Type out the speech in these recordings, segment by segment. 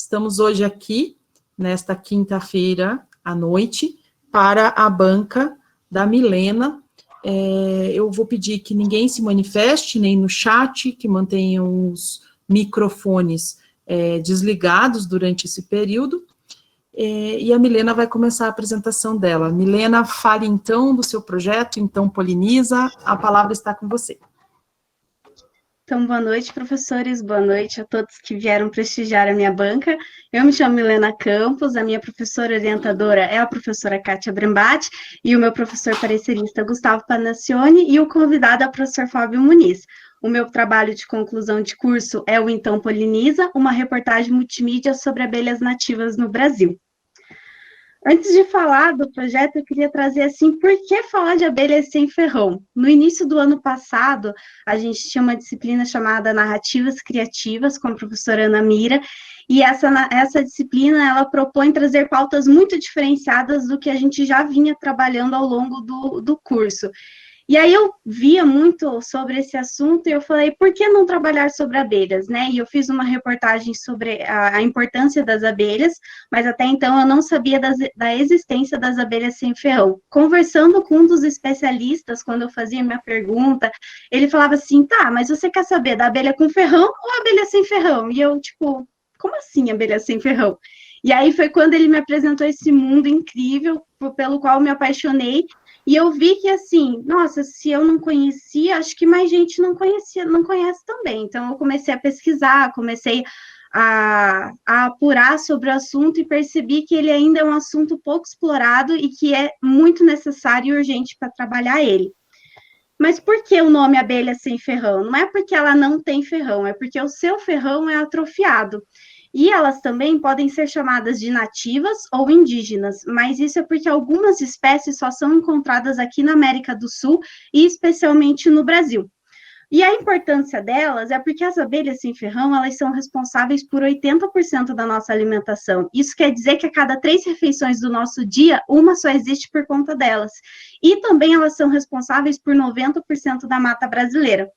Estamos hoje aqui, nesta quinta-feira à noite, para a banca da Milena. Eu vou pedir que ninguém se manifeste, nem no chat, que mantenham os microfones desligados durante esse período. E a Milena vai começar a apresentação dela. Milena, fale então do seu projeto, então Poliniza, a palavra está com você. Então, boa noite, professores, boa noite a todos que vieram prestigiar a minha banca. Eu me chamo Milena Campos, a minha professora orientadora é a professora Kátia Brembati e o meu professor parecerista Gustavo Panacione e o convidado é o professor Fábio Muniz. O meu trabalho de conclusão de curso é o Então Poliniza, uma reportagem multimídia sobre abelhas nativas no Brasil. Antes de falar do projeto, eu queria trazer assim, por que falar de abelhas sem ferrão? No início do ano passado, a gente tinha uma disciplina chamada Narrativas Criativas, com a professora Ana Mira, e essa disciplina, ela propõe trazer pautas muito diferenciadas do que a gente já vinha trabalhando ao longo do curso. E aí eu via muito sobre esse assunto e eu falei, por que não trabalhar sobre abelhas, né? E eu fiz uma reportagem sobre a importância das abelhas, mas até então eu não sabia da existência das abelhas sem ferrão. Conversando com um dos especialistas, quando eu fazia minha pergunta, ele falava assim, tá, mas você quer saber da abelha com ferrão ou abelha sem ferrão? E eu, tipo, como assim abelha sem ferrão? E aí foi quando ele me apresentou esse mundo incrível, pelo qual me apaixonei, e eu vi que, assim, nossa, se eu não conhecia, acho que mais gente não conhece também. Então, eu comecei a pesquisar, comecei a apurar sobre o assunto e percebi que ele ainda é um assunto pouco explorado e que é muito necessário e urgente para trabalhar ele. Mas por que o nome abelha sem ferrão? Não é porque ela não tem ferrão, é porque o seu ferrão é atrofiado. E elas também podem ser chamadas de nativas ou indígenas, mas isso é porque algumas espécies só são encontradas aqui na América do Sul e especialmente no Brasil. E a importância delas é porque as abelhas sem ferrão, elas são responsáveis por 80% da nossa alimentação. Isso quer dizer que a cada 3 refeições do nosso dia, uma só existe por conta delas. E também elas são responsáveis por 90% da mata brasileira.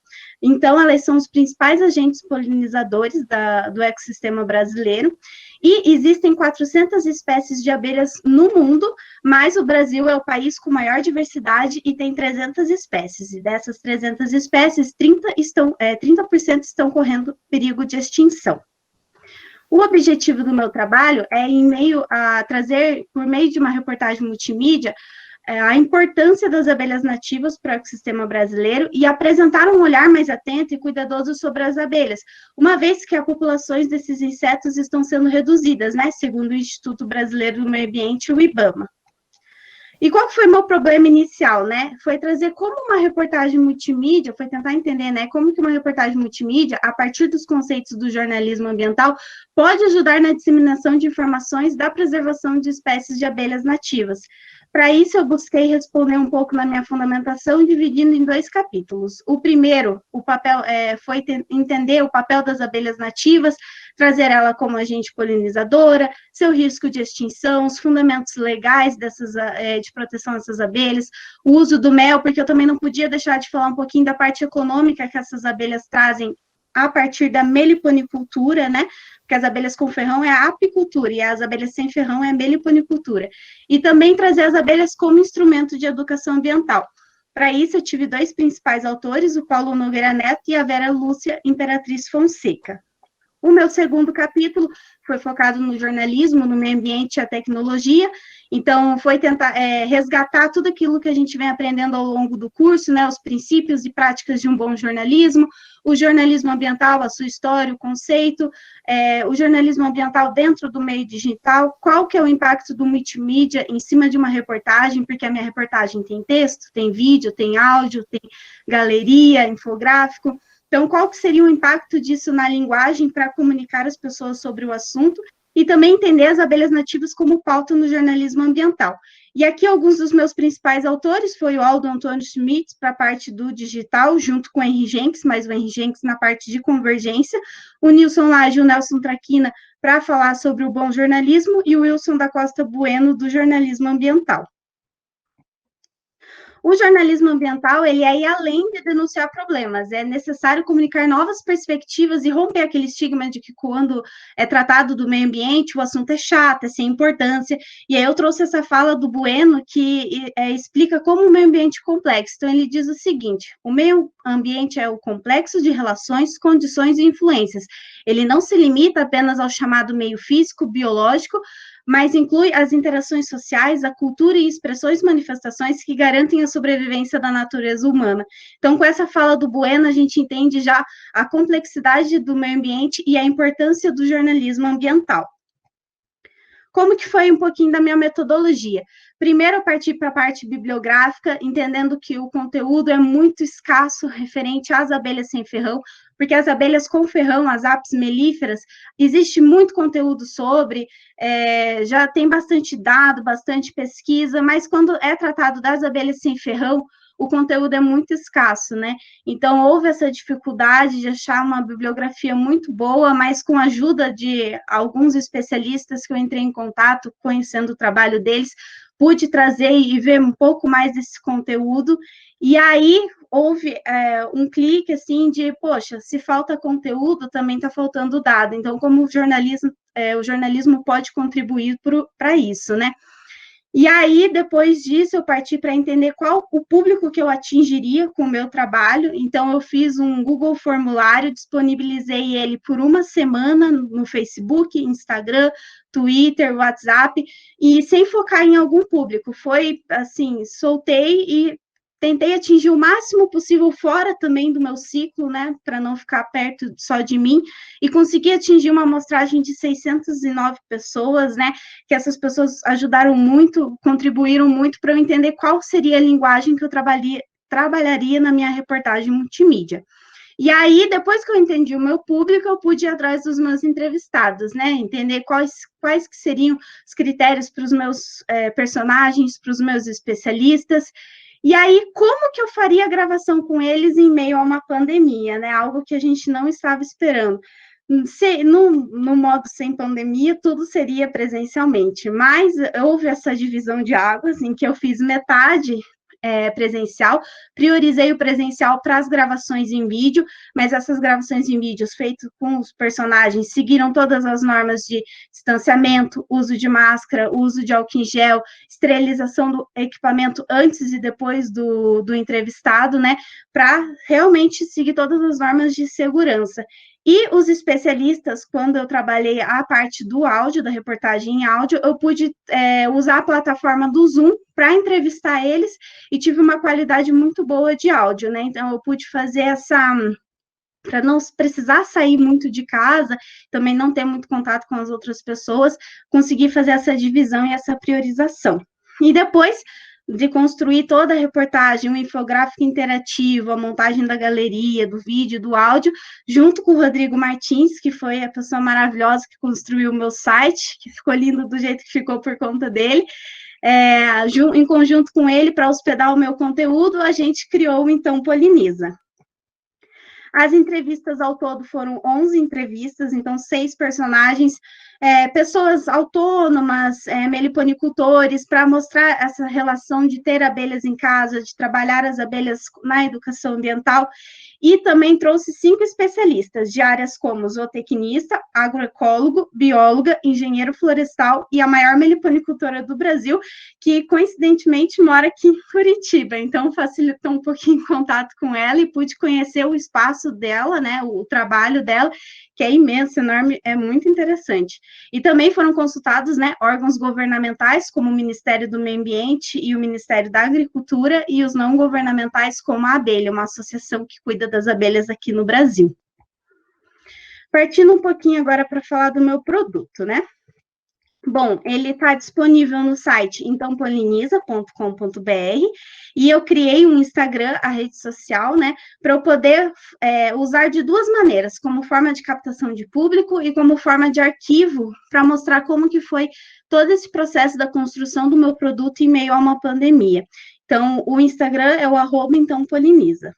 Então, elas são os principais agentes polinizadores do ecossistema brasileiro. E existem 400 espécies de abelhas no mundo, mas o Brasil é o país com maior diversidade e tem 300 espécies. E dessas 300 espécies, 30% estão correndo perigo de extinção. O objetivo do meu trabalho é, trazer, por meio de uma reportagem multimídia, a importância das abelhas nativas para o ecossistema brasileiro e apresentar um olhar mais atento e cuidadoso sobre as abelhas, uma vez que as populações desses insetos estão sendo reduzidas, né, segundo o Instituto Brasileiro do Meio Ambiente, o IBAMA. E qual foi o meu problema inicial, né? Foi trazer como uma reportagem multimídia, foi tentar entender, né, como que uma reportagem multimídia, a partir dos conceitos do jornalismo ambiental, pode ajudar na disseminação de informações da preservação de espécies de abelhas nativas. Para isso, eu busquei responder um pouco na minha fundamentação, dividindo em 2 capítulos. O primeiro, foi entender o papel das abelhas nativas, trazer ela como agente polinizadora, seu risco de extinção, os fundamentos legais de proteção dessas abelhas, o uso do mel, porque eu também não podia deixar de falar um pouquinho da parte econômica que essas abelhas trazem a partir da meliponicultura, né? Porque as abelhas com ferrão é a apicultura e as abelhas sem ferrão é a meliponicultura. E também trazer as abelhas como instrumento de educação ambiental. Para isso, eu tive 2 principais autores, o Paulo Nogueira Neto e a Vera Lúcia Imperatriz Fonseca. O meu segundo capítulo foi focado no jornalismo, no meio ambiente e a tecnologia, então foi tentar resgatar tudo aquilo que a gente vem aprendendo ao longo do curso, né, os princípios e práticas de um bom jornalismo, o jornalismo ambiental, a sua história, o conceito, o jornalismo ambiental dentro do meio digital, qual que é o impacto do multimídia em cima de uma reportagem, porque a minha reportagem tem texto, tem vídeo, tem áudio, tem galeria, infográfico. Então, qual que seria o impacto disso na linguagem para comunicar às pessoas sobre o assunto e também entender as abelhas nativas como pauta no jornalismo ambiental. E aqui alguns dos meus principais autores foi o Aldo Antônio Schmitz para a parte do digital, junto com o Henry Jenks, mas o Henry Jenks na parte de convergência, o Nilson Lage e o Nelson Traquina para falar sobre o bom jornalismo e o Wilson da Costa Bueno do jornalismo ambiental. O jornalismo ambiental, ele é ir além de denunciar problemas, é necessário comunicar novas perspectivas e romper aquele estigma de que quando é tratado do meio ambiente, o assunto é chato, é sem importância, e aí eu trouxe essa fala do Bueno, que explica como o meio ambiente é complexo. Então, ele diz o seguinte: o meio ambiente é o complexo de relações, condições e influências. Ele não se limita apenas ao chamado meio físico, biológico, mas inclui as interações sociais, a cultura e expressões manifestações que garantem a sobrevivência da natureza humana. Então, com essa fala do Bueno, a gente entende já a complexidade do meio ambiente e a importância do jornalismo ambiental. Como que foi um pouquinho da minha metodologia? Primeiro, eu parti para a parte bibliográfica, entendendo que o conteúdo é muito escasso referente às abelhas sem ferrão, porque as abelhas com ferrão, as apis melíferas, existe muito conteúdo sobre, já tem bastante dado, bastante pesquisa, mas quando é tratado das abelhas sem ferrão, o conteúdo é muito escasso, né? Então, houve essa dificuldade de achar uma bibliografia muito boa, mas com a ajuda de alguns especialistas que eu entrei em contato, conhecendo o trabalho deles, pude trazer e ver um pouco mais desse conteúdo, e aí houve um clique, assim, de, poxa, se falta conteúdo, também está faltando dado, então, como o jornalismo pode contribuir para isso, né? E aí, depois disso, eu parti para entender qual o público que eu atingiria com o meu trabalho. Então, eu fiz um Google Formulário, disponibilizei ele por uma semana no Facebook, Instagram, Twitter, WhatsApp, e sem focar em algum público. Foi, assim, soltei e tentei atingir o máximo possível fora também do meu ciclo, né, para não ficar perto só de mim, e consegui atingir uma amostragem de 609 pessoas, né, que essas pessoas ajudaram muito, contribuíram muito para eu entender qual seria a linguagem que eu trabalharia na minha reportagem multimídia. E aí, depois que eu entendi o meu público, eu pude ir atrás dos meus entrevistados, né? Entender quais que seriam os critérios para os meus personagens, para os meus especialistas. E aí, como que eu faria a gravação com eles em meio a uma pandemia, né? Algo que a gente não estava esperando. No modo sem pandemia, tudo seria presencialmente, mas houve essa divisão de águas em que eu fiz metade presencial, priorizei o presencial para as gravações em vídeo, mas essas gravações em vídeos feitas com os personagens seguiram todas as normas de distanciamento, uso de máscara, uso de álcool em gel, esterilização do equipamento antes e depois do entrevistado, né, para realmente seguir todas as normas de segurança. E os especialistas, quando eu trabalhei a parte do áudio, da reportagem em áudio, eu pude usar a plataforma do Zoom para entrevistar eles e tive uma qualidade muito boa de áudio, né? Então, eu pude fazer para não precisar sair muito de casa, também não ter muito contato com as outras pessoas, conseguir fazer essa divisão e essa priorização. E depois de construir toda a reportagem, um infográfico interativo, a montagem da galeria, do vídeo, do áudio, junto com o Rodrigo Martins, que foi a pessoa maravilhosa que construiu o meu site, que ficou lindo do jeito que ficou por conta dele, em conjunto com ele, para hospedar o meu conteúdo, a gente criou, então, Poliniza. As entrevistas ao todo foram 11 entrevistas, então 6 personagens, pessoas autônomas, meliponicultores, para mostrar essa relação de ter abelhas em casa, de trabalhar as abelhas na educação ambiental, e também trouxe 5 especialistas de áreas como zootecnista, agroecólogo, bióloga, engenheiro florestal e a maior meliponicultora do Brasil, que coincidentemente mora aqui em Curitiba, então facilitou um pouquinho o contato com ela e pude conhecer o espaço dela, né, o trabalho dela, que é imenso, enorme, é muito interessante. E também foram consultados, né, órgãos governamentais, como o Ministério do Meio Ambiente e o Ministério da Agricultura, e os não governamentais, como a Abelha, uma associação que cuida das abelhas aqui no Brasil. Partindo um pouquinho agora para falar do meu produto, né? Bom, ele está disponível no site entãopoliniza.com.br e eu criei um Instagram, a rede social, né, para eu poder usar de duas maneiras, como forma de captação de público e como forma de arquivo, para mostrar como que foi todo esse processo da construção do meu produto em meio a uma pandemia. Então, o Instagram é o @entãopoliniza.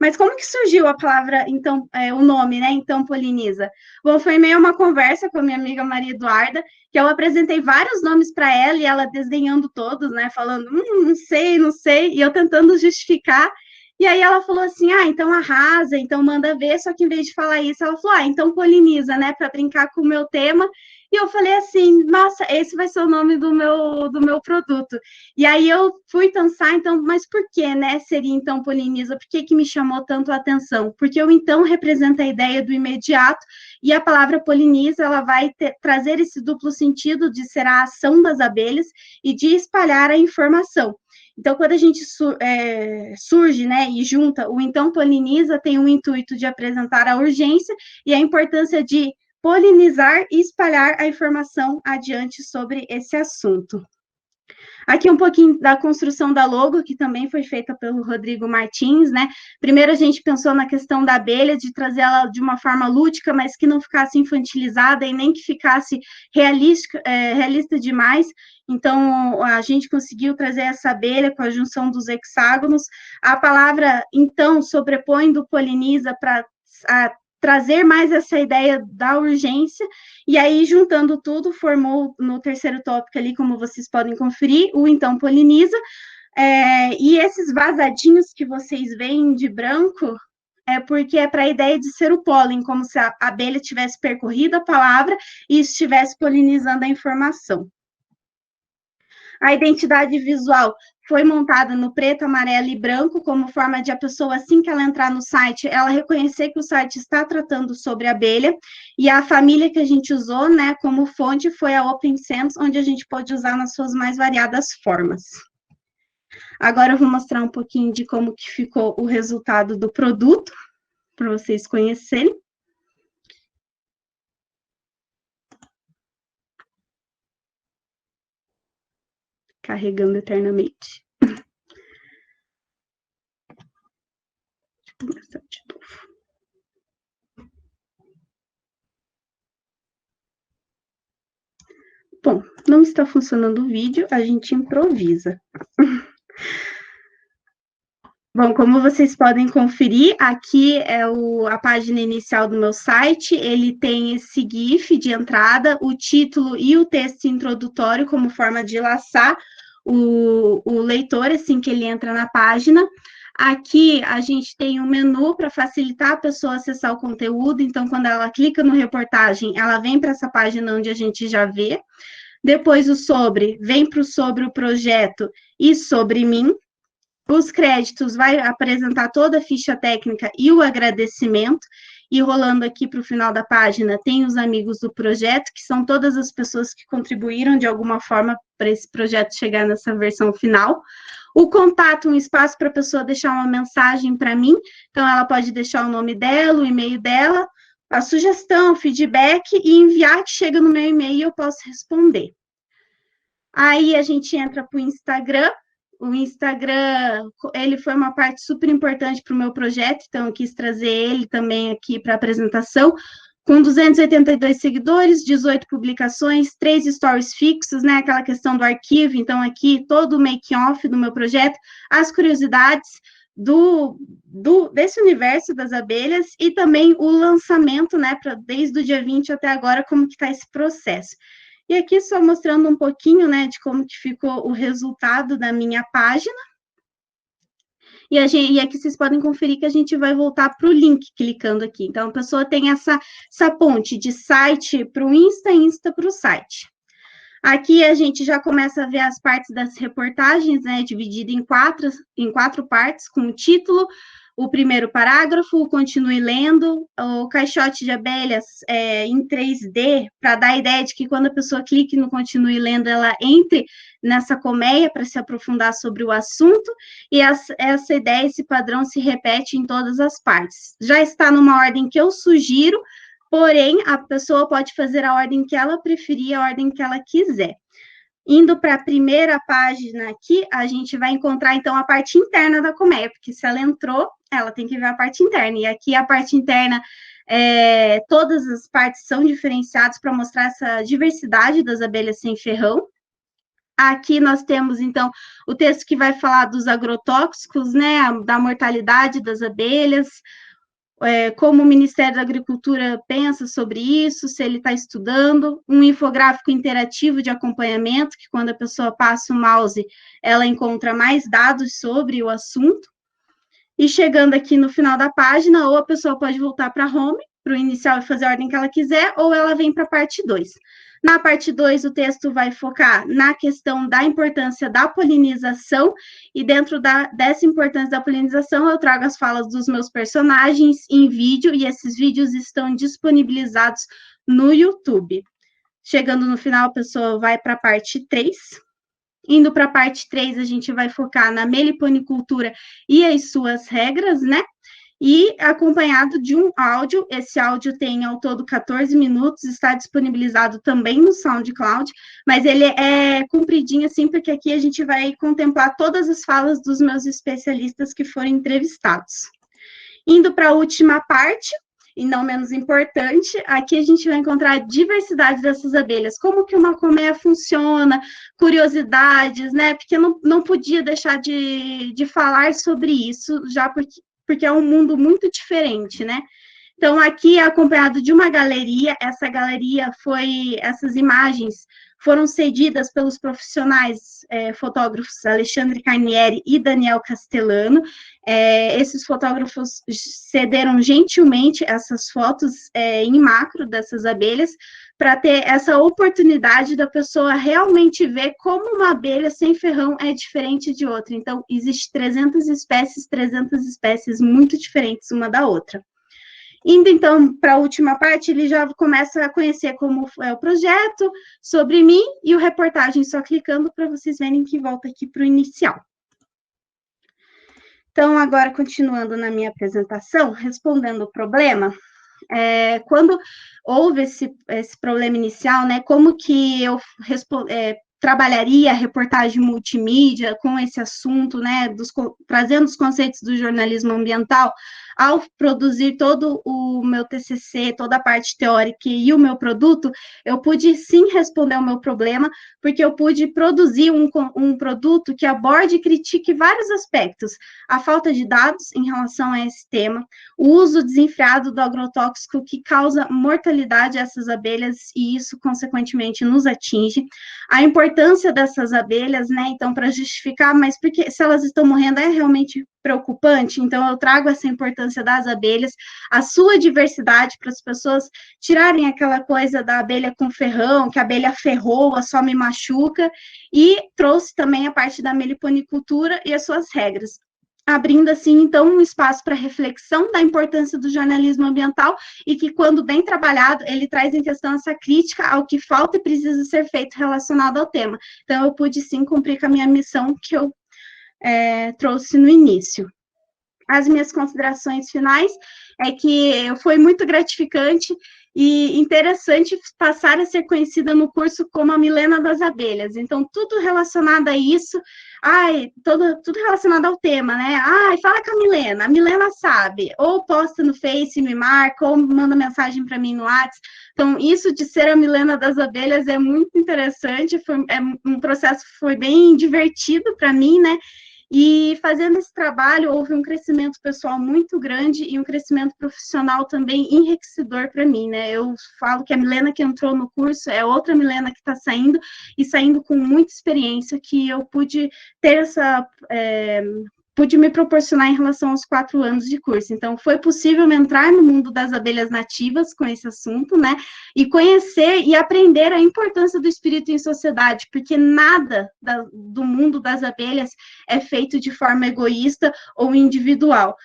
Mas como que surgiu a palavra, então, o nome, né, então poliniza? Bom, foi meio uma conversa com a minha amiga Maria Eduarda, que eu apresentei vários nomes para ela, e ela desdenhando todos, né, falando, não sei, não sei, e eu tentando justificar, e aí ela falou assim, então arrasa, então manda ver, só que em vez de falar isso, ela falou, então poliniza, né, para brincar com o meu tema, e eu falei assim, nossa, esse vai ser o nome do meu produto. E aí eu fui pensar, então, mas por que, né, seria então poliniza? Por que que me chamou tanto a atenção? Porque o então representa a ideia do imediato, e a palavra poliniza, ela vai trazer esse duplo sentido de ser a ação das abelhas e de espalhar a informação. Então, quando a gente surge, né, e junta o então poliniza, tem o intuito de apresentar a urgência e a importância de polinizar e espalhar a informação adiante sobre esse assunto. Aqui um pouquinho da construção da logo, que também foi feita pelo Rodrigo Martins, né? Primeiro a gente pensou na questão da abelha, de trazer ela de uma forma lúdica, mas que não ficasse infantilizada e nem que ficasse realista demais. Então, a gente conseguiu trazer essa abelha com a junção dos hexágonos. A palavra, então, sobrepõe do poliniza para trazer mais essa ideia da urgência, e aí, juntando tudo, formou no terceiro tópico ali, como vocês podem conferir, o então poliniza, e esses vazadinhos que vocês veem de branco, é porque é para a ideia de ser o pólen, como se a abelha tivesse percorrido a palavra e estivesse polinizando a informação. A identidade visual foi montada no preto, amarelo e branco, como forma de a pessoa, assim que ela entrar no site, ela reconhecer que o site está tratando sobre abelha, e a família que a gente usou, né, como fonte foi a OpenSense, onde a gente pode usar nas suas mais variadas formas. Agora eu vou mostrar um pouquinho de como que ficou o resultado do produto, para vocês conhecerem. Carregando eternamente. Vou começar de novo. Bom, não está funcionando o vídeo, a gente improvisa. Bom, como vocês podem conferir, aqui é a página inicial do meu site, ele tem esse GIF de entrada, o título e o texto introdutório como forma de laçar o leitor, assim que ele entra na página. Aqui a gente tem um menu para facilitar a pessoa acessar o conteúdo, então quando ela clica no reportagem, ela vem para essa página onde a gente já vê. Depois o sobre, vem para o sobre o projeto e sobre mim. Os créditos vai apresentar toda a ficha técnica e o agradecimento, e rolando aqui para o final da página, tem os amigos do projeto, que são todas as pessoas que contribuíram de alguma forma para esse projeto chegar nessa versão final. O contato, um espaço para a pessoa deixar uma mensagem para mim, então ela pode deixar o nome dela, o e-mail dela, a sugestão, o feedback, e enviar, que chega no meu e-mail e eu posso responder. Aí a gente entra para o Instagram. O Instagram, ele foi uma parte super importante para o meu projeto, então eu quis trazer ele também aqui para a apresentação, com 282 seguidores, 18 publicações, 3 stories fixos, né, aquela questão do arquivo, então aqui todo o make-off do meu projeto, as curiosidades desse universo das abelhas, e também o lançamento, né, desde o dia 20 até agora, como que está esse processo. E aqui só mostrando um pouquinho, né, de como que ficou o resultado da minha página. E aqui vocês podem conferir que a gente vai voltar para o link, clicando aqui. Então, a pessoa tem essa ponte de site para o Insta para o site. Aqui a gente já começa a ver as partes das reportagens, né, dividida em quatro partes, com o título, o primeiro parágrafo, o continue lendo, o caixote de abelhas em 3D, para dar a ideia de que quando a pessoa clique no continue lendo, ela entre nessa colmeia para se aprofundar sobre o assunto, e essa ideia, esse padrão se repete em todas as partes. Já está numa ordem que eu sugiro, porém, a pessoa pode fazer a ordem que ela preferir, a ordem que ela quiser. Indo para a primeira página aqui, a gente vai encontrar, então, a parte interna da colmeia, porque se ela entrou, ela tem que ver a parte interna. E aqui a parte interna, todas as partes são diferenciadas para mostrar essa diversidade das abelhas sem ferrão. Aqui nós temos, então, o texto que vai falar dos agrotóxicos, né, da mortalidade das abelhas, como o Ministério da Agricultura pensa sobre isso, se ele está estudando, um infográfico interativo de acompanhamento, que quando a pessoa passa o mouse, ela encontra mais dados sobre o assunto, e chegando aqui no final da página, ou a pessoa pode voltar para home, para o inicial e fazer a ordem que ela quiser, ou ela vem para a parte 2. Na parte 2, o texto vai focar na questão da importância da polinização, e dentro dessa importância da polinização, eu trago as falas dos meus personagens em vídeo, e esses vídeos estão disponibilizados no YouTube. Chegando no final, a pessoa vai para a parte 3. Indo para a parte 3, a gente vai focar na meliponicultura e as suas regras, né? E acompanhado de um áudio, esse áudio tem ao todo 14 minutos, está disponibilizado também no SoundCloud, mas ele é compridinho assim, porque aqui a gente vai contemplar todas as falas dos meus especialistas que foram entrevistados. Indo para a última parte, e não menos importante, aqui a gente vai encontrar a diversidade dessas abelhas, como que uma colmeia funciona, curiosidades, né, porque não podia deixar de falar sobre isso, já porque é um mundo muito diferente, né. Então, aqui é acompanhado de uma galeria, essas imagens foram cedidas pelos profissionais fotógrafos Alexandre Carnieri e Daniel Castellano. Esses fotógrafos cederam gentilmente essas fotos em macro dessas abelhas, para ter essa oportunidade da pessoa realmente ver como uma abelha sem ferrão é diferente de outra. Então, existe 300 espécies muito diferentes uma da outra. Indo, então, para a última parte, ele já começa a conhecer como é o projeto, sobre mim, e o reportagem, só clicando para vocês verem que volta aqui para o inicial. Então, agora, continuando na minha apresentação, respondendo o problema, quando houve esse problema inicial, né, como que eu trabalharia a reportagem multimídia com esse assunto, né, trazendo os conceitos do jornalismo ambiental, ao produzir todo o meu TCC, toda a parte teórica e o meu produto, eu pude sim responder ao meu problema, porque eu pude produzir um produto que aborde e critique vários aspectos: a falta de dados em relação a esse tema, o uso desenfreado do agrotóxico que causa mortalidade a essas abelhas, e isso, consequentemente, nos atinge, a importância dessas abelhas, né, então, para justificar, mas porque se elas estão morrendo é realmente preocupante, então eu trago essa importância das abelhas, a sua diversidade, para as pessoas tirarem aquela coisa da abelha com ferrão, que a abelha ferroa, só me machuca, e trouxe também a parte da meliponicultura e as suas regras, abrindo, assim, então, um espaço para reflexão da importância do jornalismo ambiental, e que, quando bem trabalhado, ele traz em questão essa crítica ao que falta e precisa ser feito relacionado ao tema. Então, eu pude, sim, cumprir com a minha missão que eu trouxe no início. As minhas considerações finais é que foi muito gratificante e interessante passar a ser conhecida no curso como a Milena das Abelhas. Então, tudo relacionado a isso, tudo relacionado ao tema, né? Fala com a Milena sabe, ou posta no Face, me marca, ou manda mensagem para mim no WhatsApp. Então, isso de ser a Milena das Abelhas é muito interessante, um processo que foi bem divertido para mim, né? E fazendo esse trabalho, houve um crescimento pessoal muito grande e um crescimento profissional também enriquecedor para mim, né? Eu falo que a Milena que entrou no curso é outra Milena que está saindo, e saindo com muita experiência, que eu pude ter pude me proporcionar em relação aos 4 anos de curso. Então, foi possível entrar no mundo das abelhas nativas com esse assunto, né? E conhecer e aprender a importância do espírito em sociedade, porque nada do mundo das abelhas é feito de forma egoísta ou individual.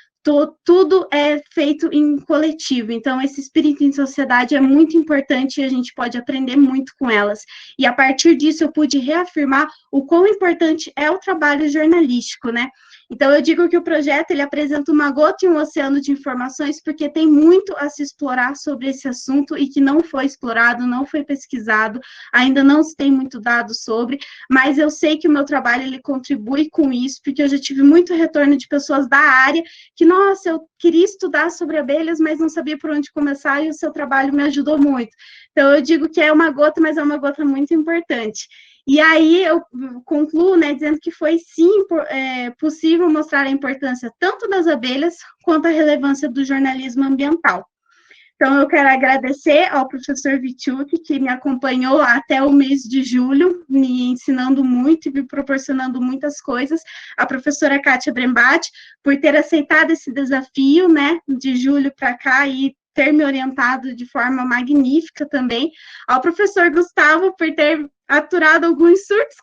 Tudo é feito em coletivo, então esse espírito em sociedade é muito importante e a gente pode aprender muito com elas. E a partir disso eu pude reafirmar o quão importante é o trabalho jornalístico, né? Então, eu digo que o projeto, ele apresenta uma gota em um oceano de informações, porque tem muito a se explorar sobre esse assunto e que não foi explorado, não foi pesquisado, ainda não se tem muito dado sobre, mas eu sei que o meu trabalho, ele contribui com isso, porque eu já tive muito retorno de pessoas da área que, nossa, eu queria estudar sobre abelhas, mas não sabia por onde começar, e o seu trabalho me ajudou muito. Então, eu digo que é uma gota, mas é uma gota muito importante. E aí eu concluo, né, dizendo que foi sim possível mostrar a importância tanto das abelhas quanto a relevância do jornalismo ambiental. Então, eu quero agradecer ao professor Vichuk, que me acompanhou até o mês de julho, me ensinando muito e me proporcionando muitas coisas. A professora Kátia Brembati, por ter aceitado esse desafio, né, de julho para cá e ter me orientado de forma magnífica também. Ao professor Gustavo, por ter aturado alguns surtos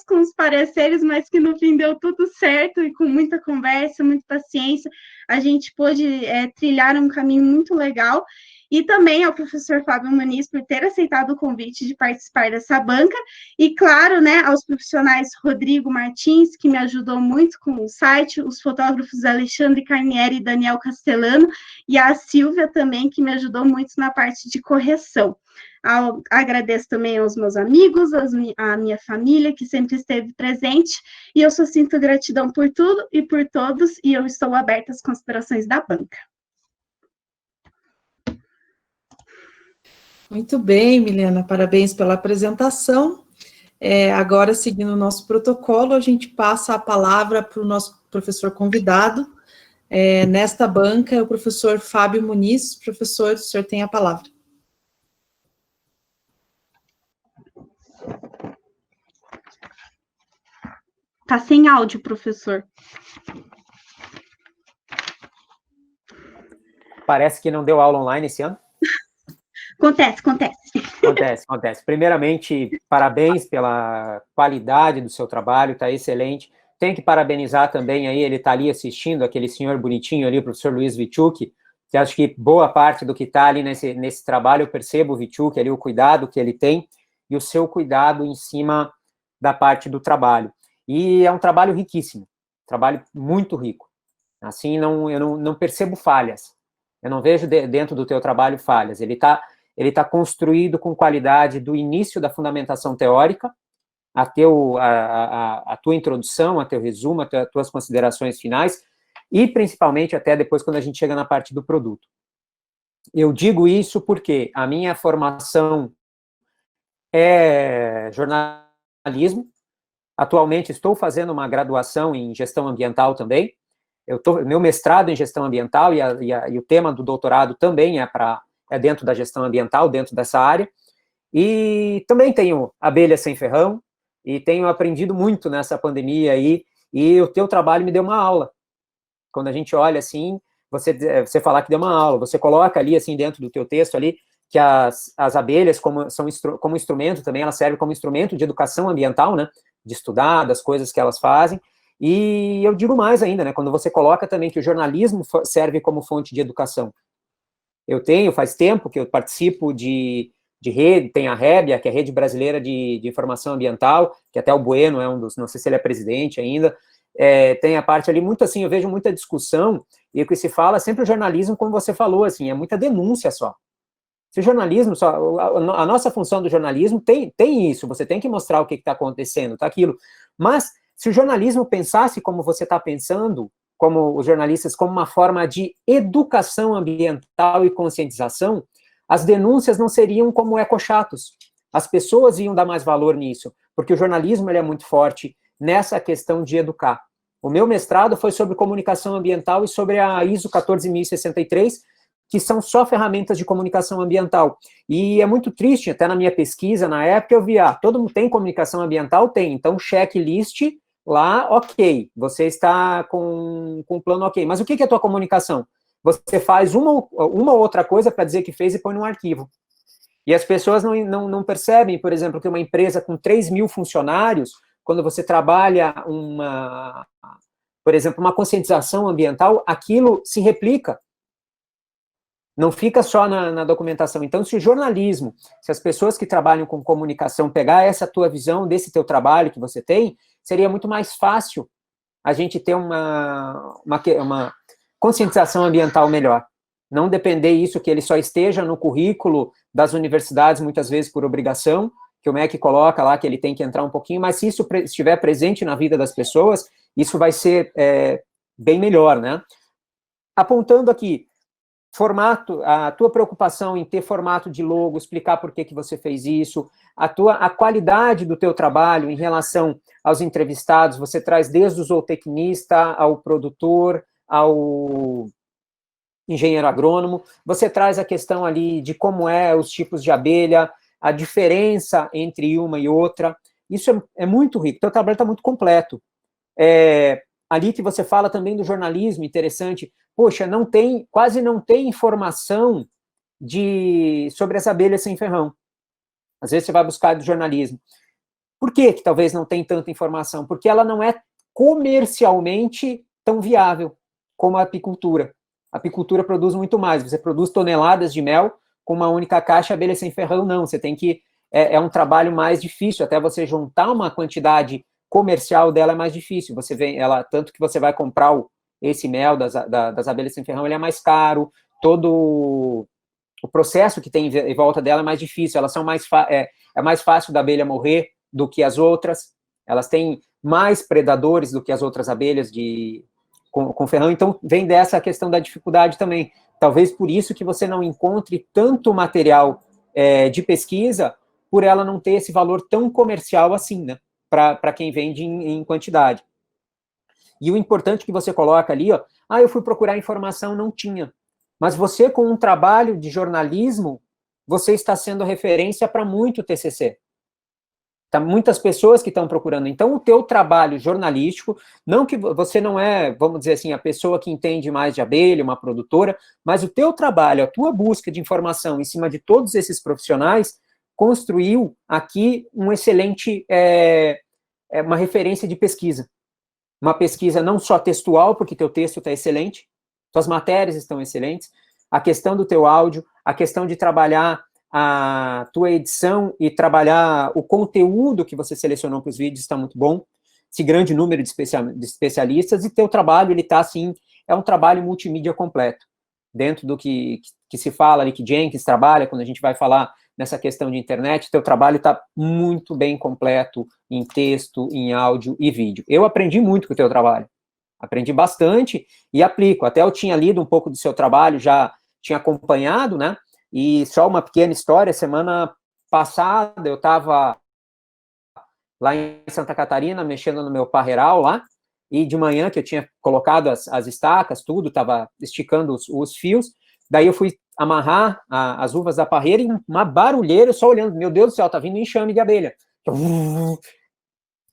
com os pareceres, mas que no fim deu tudo certo e com muita conversa, muita paciência, a gente pôde trilhar um caminho muito legal. E também ao professor Fábio Muniz por ter aceitado o convite de participar dessa banca, e claro, né, aos profissionais Rodrigo Martins, que me ajudou muito com o site, os fotógrafos Alexandre Carnieri e Daniel Castellano, e a Silvia também, que me ajudou muito na parte de correção. Agradeço também aos meus amigos, à minha família, que sempre esteve presente, e eu só sinto gratidão por tudo e por todos, e eu estou aberta às considerações da banca. Muito bem, Milena, parabéns pela apresentação. Agora, seguindo o nosso protocolo, a gente passa a palavra para o nosso professor convidado. Nesta banca é o professor Fábio Muniz. Professor, o senhor tem a palavra. Está sem áudio, professor. Parece que não deu aula online esse ano. Acontece. Primeiramente, parabéns pela qualidade do seu trabalho, está excelente. Tem que parabenizar também aí, ele está ali assistindo, aquele senhor bonitinho ali, o professor Luiz Vichuk, que acho que boa parte do que está ali nesse trabalho, eu percebo o Vichuk ali, o cuidado que ele tem, e o seu cuidado em cima da parte do trabalho. E é um trabalho riquíssimo, trabalho muito rico. Assim, eu não percebo falhas. Eu não vejo dentro do teu trabalho falhas. Ele está construído com qualidade do início da fundamentação teórica até a tua introdução, até o resumo, até as tuas considerações finais, e principalmente até depois quando a gente chega na parte do produto. Eu digo isso porque a minha formação é jornalismo. Atualmente estou fazendo uma graduação em gestão ambiental também. Meu mestrado em gestão ambiental e o tema do doutorado também é dentro da gestão ambiental, dentro dessa área. E também tenho abelha sem ferrão, e tenho aprendido muito nessa pandemia aí, e o teu trabalho me deu uma aula. Quando a gente olha assim, você falar que deu uma aula, você coloca ali assim dentro do teu texto ali, que as abelhas como instrumento também, elas servem como instrumento de educação ambiental, né, de estudar, das coisas que elas fazem. E eu digo mais ainda, né, quando você coloca também que o jornalismo serve como fonte de educação. Faz tempo que eu participo de rede, tem a REBIA, que é a Rede Brasileira de Informação Ambiental, que até o Bueno é um dos, não sei se ele é presidente ainda, tem a parte ali, muito assim, eu vejo muita discussão, e o que se fala, sempre o jornalismo, como você falou, assim, é muita denúncia só. Se o jornalismo, a nossa função do jornalismo tem isso, você tem que mostrar o que está acontecendo, tá aquilo, mas se o jornalismo pensasse como você está pensando, como os jornalistas, como uma forma de educação ambiental e conscientização, as denúncias não seriam como ecochatos. As pessoas iam dar mais valor nisso, porque o jornalismo ele é muito forte nessa questão de educar. O meu mestrado foi sobre comunicação ambiental e sobre a ISO 14063, que são só ferramentas de comunicação ambiental. E é muito triste, até na minha pesquisa, na época, eu vi, todo mundo tem comunicação ambiental? Tem, então checklist lá, ok, você está com um plano ok, mas o que é a tua comunicação? Você faz uma ou outra coisa para dizer que fez e põe num arquivo. E as pessoas não percebem, por exemplo, que uma empresa com 3.000 funcionários, quando você trabalha por exemplo, uma conscientização ambiental, aquilo se replica. Não fica só na documentação. Então, se o jornalismo, se as pessoas que trabalham com comunicação pegar essa tua visão desse teu trabalho que você tem, seria muito mais fácil a gente ter uma conscientização ambiental melhor. Não depender isso que ele só esteja no currículo das universidades, muitas vezes por obrigação, que o MEC coloca lá que ele tem que entrar um pouquinho, mas se isso estiver presente na vida das pessoas, isso vai ser bem melhor, né? Apontando aqui, formato, a tua preocupação em ter formato de logo, explicar por que você fez isso, a qualidade do teu trabalho em relação aos entrevistados, você traz desde o zootecnista ao produtor, ao engenheiro agrônomo, você traz a questão ali de como os tipos de abelha, a diferença entre uma e outra, isso é muito rico, teu trabalho está muito completo. Ali que você fala também do jornalismo, interessante, poxa, quase não tem informação sobre as abelhas sem ferrão. Às vezes você vai buscar do jornalismo. Por que talvez não tem tanta informação? Porque ela não é comercialmente tão viável como a apicultura. A apicultura produz muito mais, você produz toneladas de mel com uma única caixa, abelha sem ferrão não, você tem que, é um trabalho mais difícil, até você juntar uma quantidade comercial dela é mais difícil, você vê ela, tanto que você vai comprar esse mel das abelhas sem ferrão, ele é mais caro, todo o processo que tem em volta dela é mais difícil, elas são é mais fácil da abelha morrer do que as outras, elas têm mais predadores do que as outras abelhas com ferrão, então vem dessa questão da dificuldade também, talvez por isso que você não encontre tanto material de pesquisa, por ela não ter esse valor tão comercial assim, né, para quem vende em quantidade. E o importante que você coloca ali, ó, eu fui procurar informação, não tinha. Mas você, com um trabalho de jornalismo, você está sendo referência para muito TCC. Tá, muitas pessoas que estão procurando. Então, o teu trabalho jornalístico, não que você não é, vamos dizer assim, a pessoa que entende mais de abelha, uma produtora, mas o teu trabalho, a tua busca de informação em cima de todos esses profissionais, construiu aqui um excelente, uma referência de pesquisa. Uma pesquisa não só textual, porque teu texto está excelente, tuas matérias estão excelentes, a questão do teu áudio, a questão de trabalhar a tua edição e trabalhar o conteúdo que você selecionou para os vídeos está muito bom, esse grande número de especialistas, e teu trabalho, ele está assim, é um trabalho multimídia completo, dentro do que se fala ali, que Jenkins trabalha, quando a gente vai falar nessa questão de internet, teu trabalho está muito bem completo em texto, em áudio e vídeo. Eu aprendi muito com o teu trabalho, aprendi bastante e aplico, até eu tinha lido um pouco do seu trabalho, já tinha acompanhado, né, e só uma pequena história, semana passada eu estava lá em Santa Catarina, mexendo no meu parreiral lá, e de manhã, que eu tinha colocado as estacas, tudo, estava esticando os fios, daí eu fui amarrar as uvas da parreira e uma barulheira, só olhando, meu Deus do céu, tá vindo um enxame de abelha.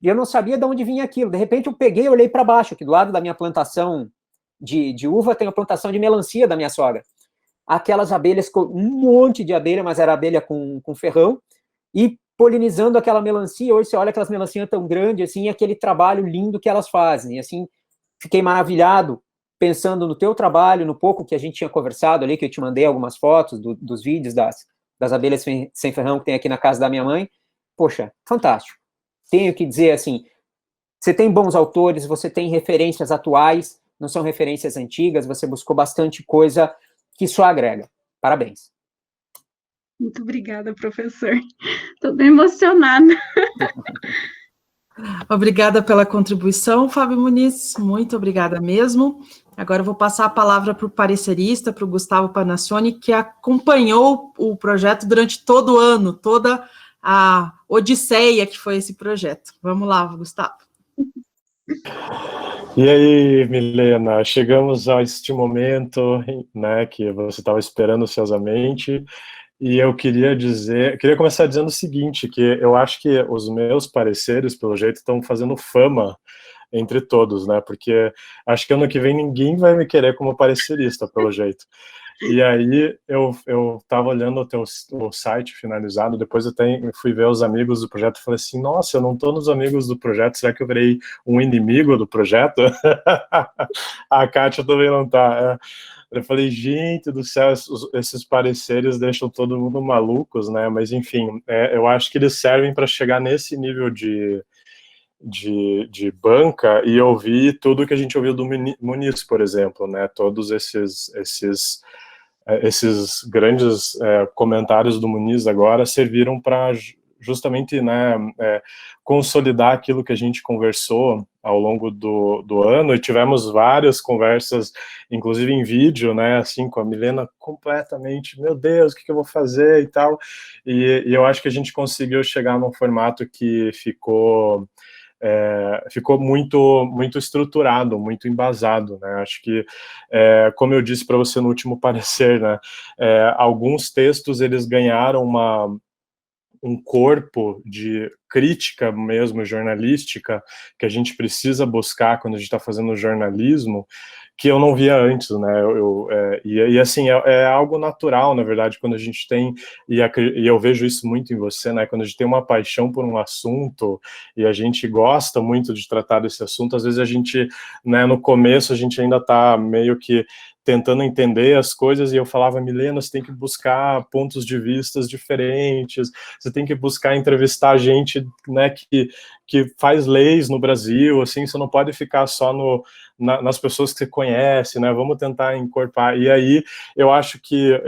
E eu não sabia de onde vinha aquilo, de repente eu peguei e olhei para baixo, que do lado da minha plantação de uva tem a plantação de melancia da minha sogra. Aquelas abelhas, um monte de abelha, mas era abelha com ferrão, e polinizando aquela melancia. Hoje você olha aquelas melancias tão grandes, assim, aquele trabalho lindo que elas fazem, e assim, fiquei maravilhado, pensando no teu trabalho, no pouco que a gente tinha conversado ali, que eu te mandei algumas fotos dos vídeos das abelhas sem ferrão que tem aqui na casa da minha mãe. Poxa, fantástico. Tenho que dizer, assim, você tem bons autores, você tem referências atuais, não são referências antigas, você buscou bastante coisa que só agrega. Parabéns. Muito obrigada, professor. Estou bem emocionada. Obrigada pela contribuição, Fábio Muniz, muito obrigada mesmo. Agora eu vou passar a palavra para o parecerista, para o Gustavo Panassioni, que acompanhou o projeto durante todo o ano, toda a odisseia que foi esse projeto. Vamos lá, Gustavo. E aí, Milena, chegamos a este momento, né, que você estava esperando ansiosamente, e eu queria começar dizendo o seguinte, que eu acho que os meus pareceres, pelo jeito, estão fazendo fama entre todos, né, porque acho que ano que vem ninguém vai me querer como parecerista, pelo jeito. E aí eu estava olhando o site finalizado, depois eu fui ver os amigos do projeto e falei assim, nossa, eu não estou nos amigos do projeto, será que eu virei um inimigo do projeto? A Kátia também não está. Eu falei, gente do céu, esses pareceres deixam todo mundo malucos, né? Mas enfim, eu acho que eles servem para chegar nesse nível de banca e ouvir tudo que a gente ouviu do Muniz, por exemplo, né? Todos esses grandes comentários do Muniz agora serviram para justamente, né, consolidar aquilo que a gente conversou ao longo do ano, e tivemos várias conversas, inclusive em vídeo, né, assim, com a Milena completamente, meu Deus, o que eu vou fazer e tal, e eu acho que a gente conseguiu chegar num formato que ficou muito estruturado, muito embasado, né? Acho que, como eu disse para você no último parecer, né, alguns textos eles ganharam um corpo de crítica mesmo jornalística que a gente precisa buscar quando a gente está fazendo jornalismo, que eu não via antes, né? E assim, é algo natural, na verdade, quando a gente tem, e eu vejo isso muito em você, né? Quando a gente tem uma paixão por um assunto e a gente gosta muito de tratar desse assunto, às vezes a gente, né, no começo a gente ainda está meio que tentando entender as coisas, e eu falava, Milena, você tem que buscar pontos de vistas diferentes, você tem que buscar entrevistar gente, né, que faz leis no Brasil, assim, você não pode ficar só nas pessoas que você conhece, né, vamos tentar encorpar, e aí eu acho que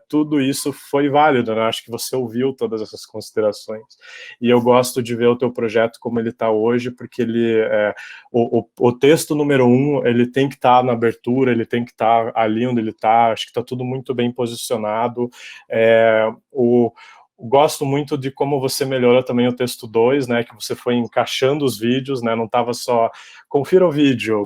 tudo isso foi válido, né, eu acho que você ouviu todas essas considerações, e eu gosto de ver o teu projeto como ele está hoje, porque o texto número 1, ele tem que estar na abertura, ele tem que estar ali onde ele está, acho que está tudo muito bem posicionado, gosto muito de como você melhorou também o texto 2, né, que você foi encaixando os vídeos, né, não estava só, confira o vídeo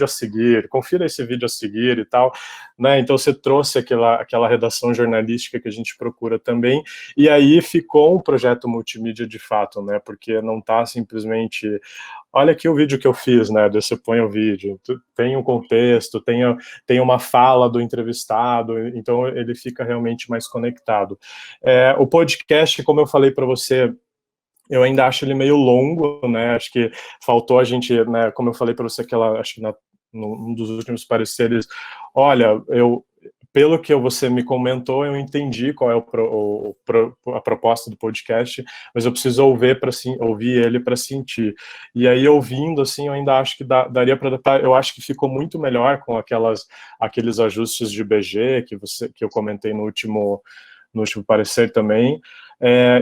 a seguir, confira esse vídeo a seguir e tal, né, então você trouxe aquela redação jornalística que a gente procura também, e aí ficou um projeto multimídia de fato, né, porque não está simplesmente, olha aqui o vídeo que eu fiz, né, você põe o vídeo, tem um contexto, tem uma fala do entrevistado, então ele fica realmente mais conectado. O podcast, como eu falei para você, eu ainda acho ele meio longo, né, acho que faltou a gente, né, como eu falei para você, acho que num dos últimos pareceres, olha, pelo que você me comentou, eu entendi qual é a proposta do podcast, mas eu preciso ouvir ele para sentir. E aí, ouvindo, assim, eu ainda acho que daria para adaptar. Eu acho que ficou muito melhor com aqueles ajustes de BG que eu comentei no último parecer também.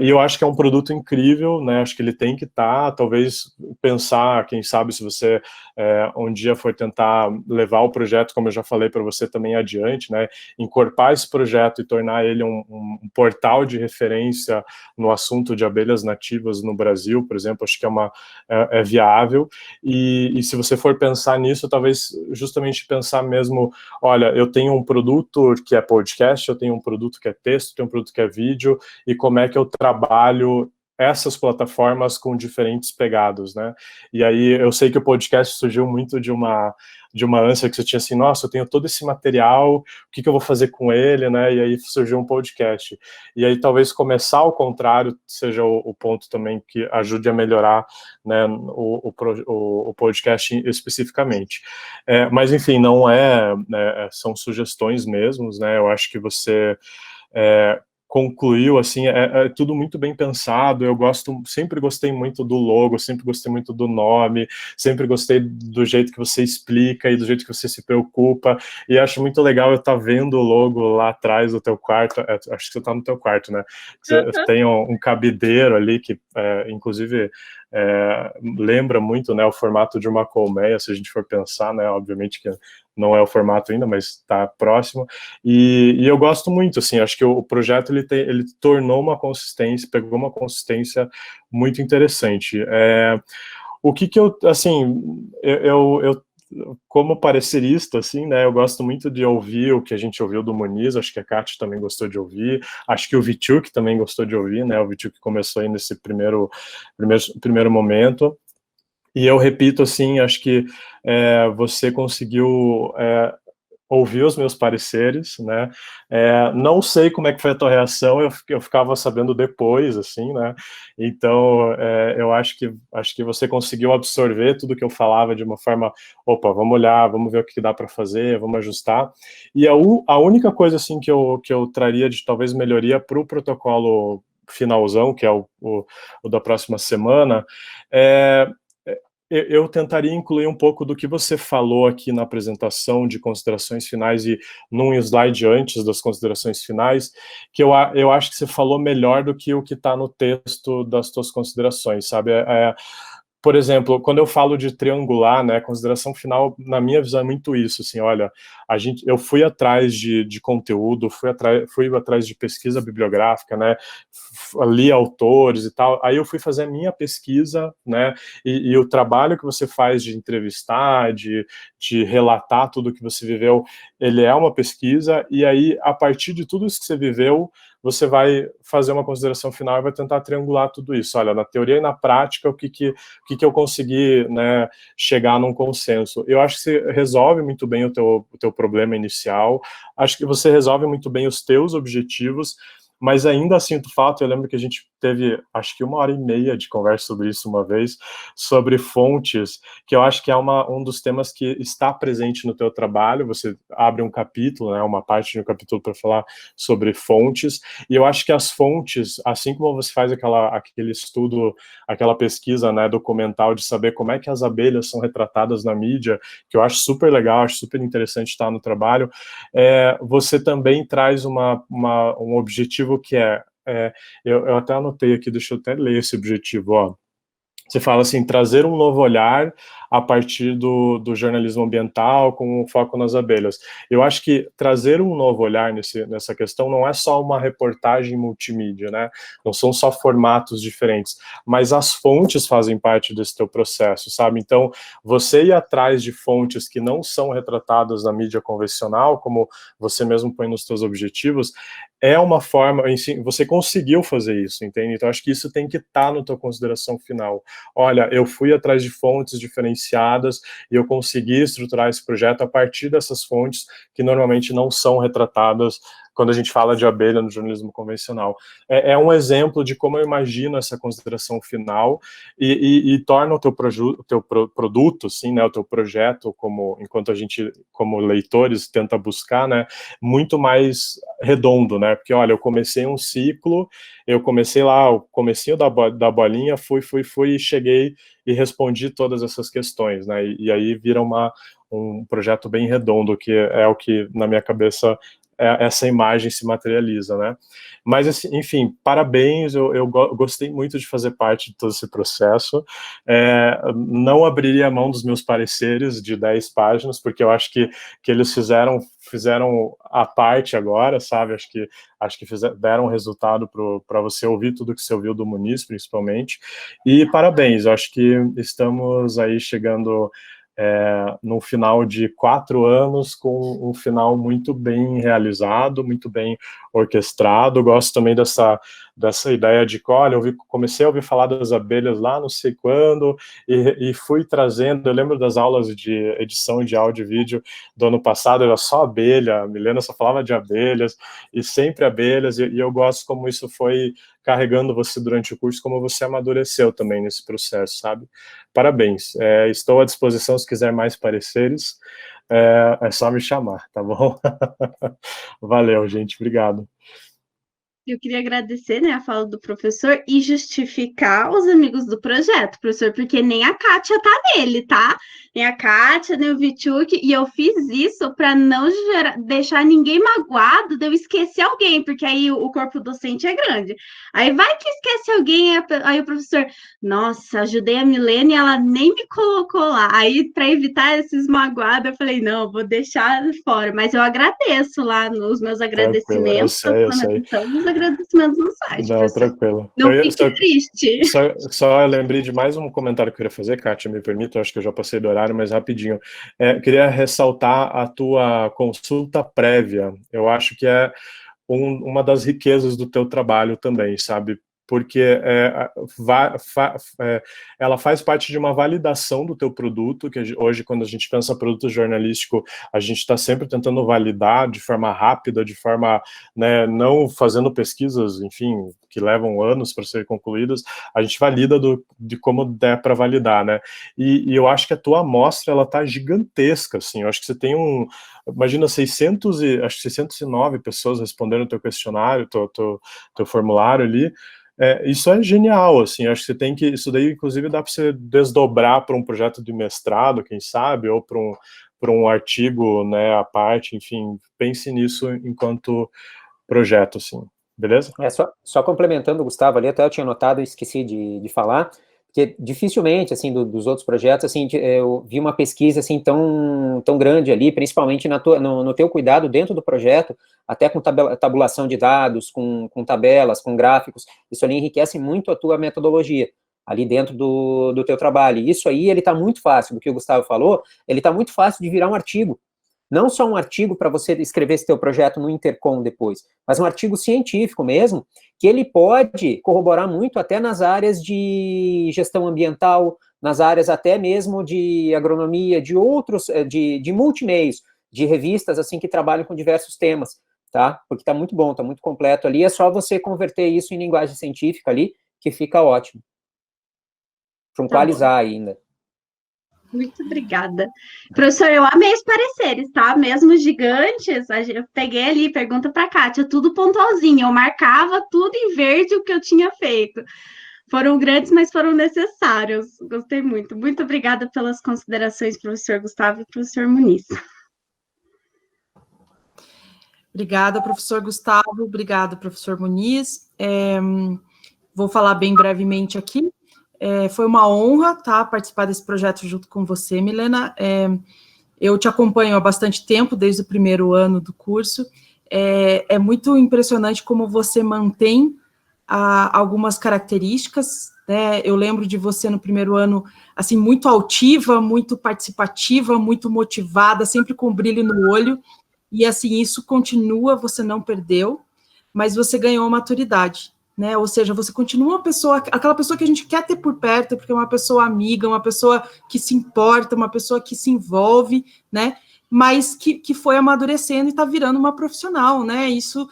E eu acho que é um produto incrível, né? Acho que ele tem que estar, talvez pensar, quem sabe, se você um dia for tentar levar o projeto, como eu já falei para você também adiante, né? Encorpar esse projeto e tornar ele um portal de referência no assunto de abelhas nativas no Brasil, por exemplo, acho que é viável. E se você for pensar nisso, talvez justamente pensar mesmo, olha, eu tenho um produto que é podcast, eu tenho um produto que é texto, tenho um produto que é vídeo, e como é que eu trabalho essas plataformas com diferentes pegados, né? E aí eu sei que o podcast surgiu muito de uma ânsia que você tinha assim, nossa, eu tenho todo esse material, o que eu vou fazer com ele, né? E aí surgiu um podcast. E aí talvez começar ao contrário seja o ponto também que ajude a melhorar, né, o podcast especificamente. Mas enfim, não são sugestões mesmo, né? Eu acho que você concluiu, assim, é tudo muito bem pensado, sempre gostei muito do logo, sempre gostei muito do nome, sempre gostei do jeito que você explica e do jeito que você se preocupa, e acho muito legal eu estar vendo o logo lá atrás do teu quarto, acho que você está no teu quarto, né? Você tem um cabideiro ali que, inclusive, lembra muito, né, o formato de uma colmeia, se a gente for pensar, né, obviamente que não é o formato ainda, mas está próximo, e eu gosto muito, assim, acho que o projeto ele tornou uma consistência, pegou uma consistência muito interessante. O que eu, assim, eu como parecerista, assim, né, eu gosto muito de ouvir o que a gente ouviu do Muniz, acho que a Kátia também gostou de ouvir, acho que o Vichuk também gostou de ouvir, né, o Vichuk começou aí nesse primeiro momento, e eu repito, assim, acho que você conseguiu ouvir os meus pareceres, né, não sei como é que foi a tua reação, eu ficava sabendo depois, assim, né, então eu acho que você conseguiu absorver tudo que eu falava de uma forma, opa, vamos olhar, vamos ver o que dá para fazer, vamos ajustar, e a única coisa, assim, que eu traria de talvez melhoria para o protocolo finalzão, que é o da próxima semana, eu tentaria incluir um pouco do que você falou aqui na apresentação de considerações finais e num slide antes das considerações finais, que eu acho que você falou melhor do que o que está no texto das suas considerações, sabe? Por exemplo, quando eu falo de triangular, né, consideração final, na minha visão é muito isso, assim, olha, eu fui atrás de conteúdo, fui atrás de pesquisa bibliográfica, né, li autores e tal, aí eu fui fazer a minha pesquisa, né, e o trabalho que você faz de entrevistar, de relatar tudo que você viveu, ele é uma pesquisa, e aí, a partir de tudo isso que você viveu, você vai fazer uma consideração final e vai tentar triangular tudo isso. Olha, na teoria e na prática, o que eu consegui, né, chegar num consenso. Eu acho que você resolve muito bem o teu problema inicial, acho que você resolve muito bem os teus objetivos, mas ainda sinto falta, eu lembro que a gente teve, acho que 1h30 de conversa sobre isso uma vez, sobre fontes, que eu acho que é um dos temas que está presente no teu trabalho, você abre um capítulo, né, uma parte de um capítulo para falar sobre fontes, e eu acho que as fontes, assim como você faz aquele estudo, aquela pesquisa, né, documental de saber como é que as abelhas são retratadas na mídia, que eu acho super legal, acho super interessante estar no trabalho, você também traz um objetivo que eu até anotei aqui, deixa eu até ler esse objetivo, ó. Você fala assim, trazer um novo olhar a partir do jornalismo ambiental com um foco nas abelhas. Eu acho que trazer um novo olhar nessa questão não é só uma reportagem multimídia, né? Não são só formatos diferentes, mas as fontes fazem parte desse teu processo, sabe? Então, você ir atrás de fontes que não são retratadas na mídia convencional, como você mesmo põe nos teus objetivos, é uma forma, você conseguiu fazer isso, entende? Então, acho que isso tem que estar na tua consideração final. Olha, eu fui atrás de fontes diferenciadas e eu consegui estruturar esse projeto a partir dessas fontes que normalmente não são retratadas quando a gente fala de abelha no jornalismo convencional. É um exemplo de como eu imagino essa consideração final e torna o teu produto, assim, né, o teu projeto, enquanto a gente, como leitores, tenta buscar, né, muito mais redondo, né, porque, olha, eu comecei um ciclo, eu comecei lá, o comecinho da bolinha, fui e cheguei e respondi todas essas questões, né, e aí vira um projeto bem redondo, que é o que, na minha cabeça, essa imagem se materializa, né? Mas, assim, enfim, parabéns, eu gostei muito de fazer parte de todo esse processo, não abriria a mão dos meus pareceres de 10 páginas, porque eu acho que eles fizeram a parte agora, sabe? Acho que deram resultado para você ouvir tudo que você ouviu do Muniz, principalmente, e parabéns, eu acho que estamos aí chegando no final de 4 anos, com um final muito bem realizado, muito bem orquestrado. Gosto também dessa ideia de, olha, comecei a ouvir falar das abelhas lá não sei quando, e fui trazendo, eu lembro das aulas de edição de áudio e vídeo do ano passado, era só abelha, a Milena só falava de abelhas, e sempre abelhas, e eu gosto como isso foi carregando você durante o curso, como você amadureceu também nesse processo, sabe? Parabéns, estou à disposição se quiser mais pareceres, é só me chamar, tá bom? Valeu, gente, obrigado. Eu queria agradecer, né, a fala do professor e justificar os amigos do projeto, professor, porque nem a Kátia tá nele, tá? Nem a Kátia, nem o Vichuk, e eu fiz isso para não deixar ninguém magoado de eu esquecer alguém, porque aí o corpo docente é grande. Aí vai que esquece alguém, aí o professor, nossa, ajudei a Milena e ela nem me colocou lá. Aí, para evitar esses magoados, eu falei, não, vou deixar fora, mas eu agradeço lá nos meus agradecimentos, eu sei. os agradecimentos no site. Não, tranquilo. Não fique triste. Só eu lembrei de mais um comentário que eu queria fazer, Kátia, me permita, acho que eu já passei do horário, mas rapidinho. Queria ressaltar a tua consulta prévia. Eu acho que é uma das riquezas do teu trabalho também, sabe? Porque ela faz parte de uma validação do teu produto, que hoje, quando a gente pensa produto jornalístico, a gente está sempre tentando validar de forma rápida, de forma, né, não fazendo pesquisas, enfim, que levam anos para serem concluídas, a gente valida de como der para validar, né? E eu acho que a tua amostra, ela tá gigantesca, assim, eu acho que você tem imagina, 609 pessoas respondendo o teu questionário, teu formulário ali, isso é genial, assim, acho que você tem que, isso daí, inclusive, dá para você desdobrar para um projeto de mestrado, quem sabe, ou para um artigo, né, à parte, enfim, pense nisso enquanto projeto, assim, beleza? Só complementando, Gustavo, ali até eu tinha notado e esqueci de falar, porque dificilmente, assim, dos outros projetos, assim, eu vi uma pesquisa, assim, tão grande ali, principalmente no teu cuidado dentro do projeto, até com tabulação de dados, com tabelas, com gráficos, isso ali enriquece muito a tua metodologia, ali dentro do teu trabalho. E isso aí, ele está muito fácil, do que o Gustavo falou, ele está muito fácil de virar um artigo. Não só um artigo para você escrever esse teu projeto no Intercom depois, mas um artigo científico mesmo, que ele pode corroborar muito até nas áreas de gestão ambiental, nas áreas até mesmo de agronomia, de outros, de multimeios, de revistas assim que trabalham com diversos temas, tá? Porque está muito bom, está muito completo ali, é só você converter isso em linguagem científica ali, que fica ótimo. Trunqualizar ainda. Muito obrigada. Professor, eu amei os pareceres, tá? Mesmo gigantes, eu peguei ali, pergunta para a Kátia, tudo pontualzinho, eu marcava tudo em verde o que eu tinha feito. Foram grandes, mas foram necessários. Gostei muito. Muito obrigada pelas considerações, professor Gustavo e professor Muniz. Obrigada, professor Gustavo. Obrigada, professor Muniz. Vou falar bem brevemente aqui. Foi uma honra, tá, participar desse projeto junto com você, Milena. Eu te acompanho há bastante tempo, desde o primeiro ano do curso. É muito impressionante como você mantém algumas características, né? Eu lembro de você no primeiro ano, assim, muito altiva, muito participativa, muito motivada, sempre com brilho no olho, e assim, isso continua, você não perdeu, mas você ganhou maturidade, né? Ou seja, você continua uma pessoa, aquela pessoa que a gente quer ter por perto, porque é uma pessoa amiga, uma pessoa que se importa, uma pessoa que se envolve, né? Mas que foi amadurecendo e está virando uma profissional, né? Isso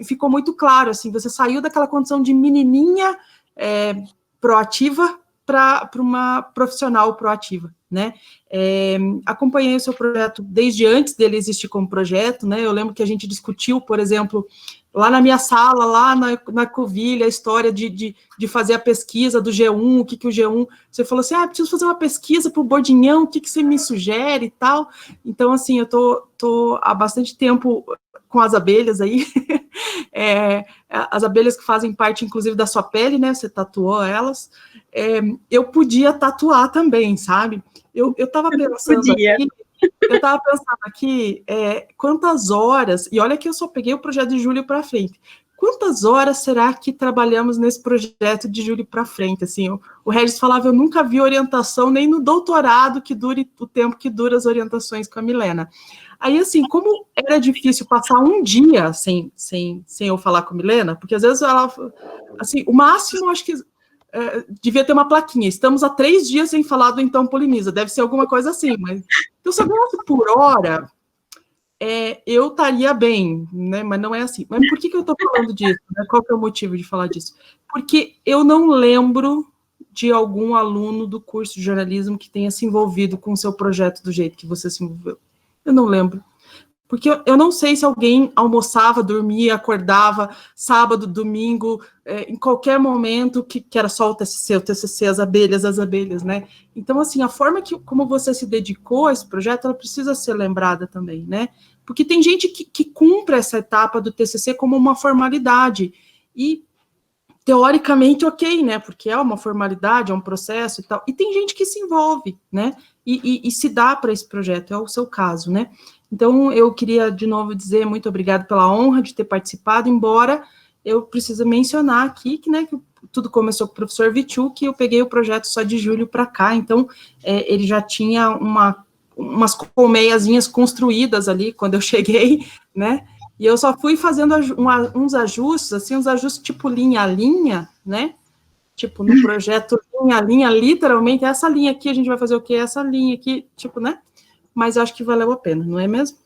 ficou muito claro, assim, você saiu daquela condição de menininha proativa para uma profissional proativa, né? Acompanhei o seu projeto desde antes dele existir como projeto, né? Eu lembro que a gente discutiu, por exemplo, lá na minha sala, lá na Covilha, a história de fazer a pesquisa do G1, o que o G1... Você falou assim, preciso fazer uma pesquisa para o Bordinhão, o que você me sugere e tal. Então, assim, eu tô há bastante tempo com as abelhas aí, as abelhas que fazem parte, inclusive, da sua pele, né? Você tatuou elas. Eu podia tatuar também, sabe? Eu estava pensando aqui... Eu estava pensando aqui, quantas horas, e olha que eu só peguei o projeto de julho para frente, quantas horas será que trabalhamos nesse projeto de julho para frente? Assim, o Regis falava, eu nunca vi orientação, nem no doutorado que dure o tempo que dura as orientações com a Milena. Aí, assim, como era difícil passar um dia sem eu falar com a Milena, porque às vezes ela, assim, o máximo, acho que devia ter uma plaquinha, estamos há 3 dias sem falar do Então Poliniza, deve ser alguma coisa assim, mas então, se eu ganhasse por hora, eu estaria bem, né? Mas não é assim. Mas por que eu estou falando disso? Né? Qual que é o motivo de falar disso? Porque eu não lembro de algum aluno do curso de jornalismo que tenha se envolvido com o seu projeto do jeito que você se envolveu. Eu não lembro. Porque eu não sei se alguém almoçava, dormia, acordava, sábado, domingo, em qualquer momento, que era só o TCC, as abelhas, né? Então, assim, a forma como você se dedicou a esse projeto, ela precisa ser lembrada também, né? Porque tem gente que cumpre essa etapa do TCC como uma formalidade, e teoricamente, ok, né? Porque é uma formalidade, é um processo e tal, e tem gente que se envolve, né? E se dá para esse projeto, é o seu caso, né? Então, eu queria, de novo, dizer muito obrigado pela honra de ter participado, embora eu precise mencionar aqui que, né, que tudo começou com o professor Vitiu, que eu peguei o projeto só de julho para cá, então, ele já tinha umas colmeiazinhas construídas ali, quando eu cheguei, né, e eu só fui fazendo uns ajustes, assim, uns ajustes tipo linha a linha, né, tipo, no projeto linha a linha, literalmente, essa linha aqui, a gente vai fazer o quê? Essa linha aqui, tipo, né, mas eu acho que valeu a pena, não é mesmo?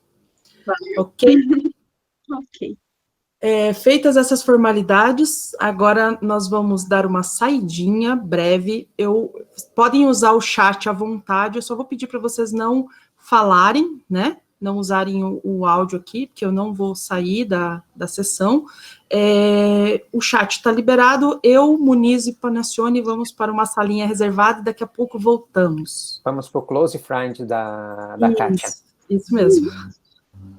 Valeu. Ok? Ok. Feitas essas formalidades, agora nós vamos dar uma saidinha breve. Podem usar o chat à vontade, eu só vou pedir para vocês não falarem, né? não usarem o áudio aqui, porque eu não vou sair da sessão. O chat está liberado. Eu, Muniz e Panacione vamos para uma salinha reservada e daqui a pouco voltamos. Vamos para o close friend da Kátia. Isso mesmo.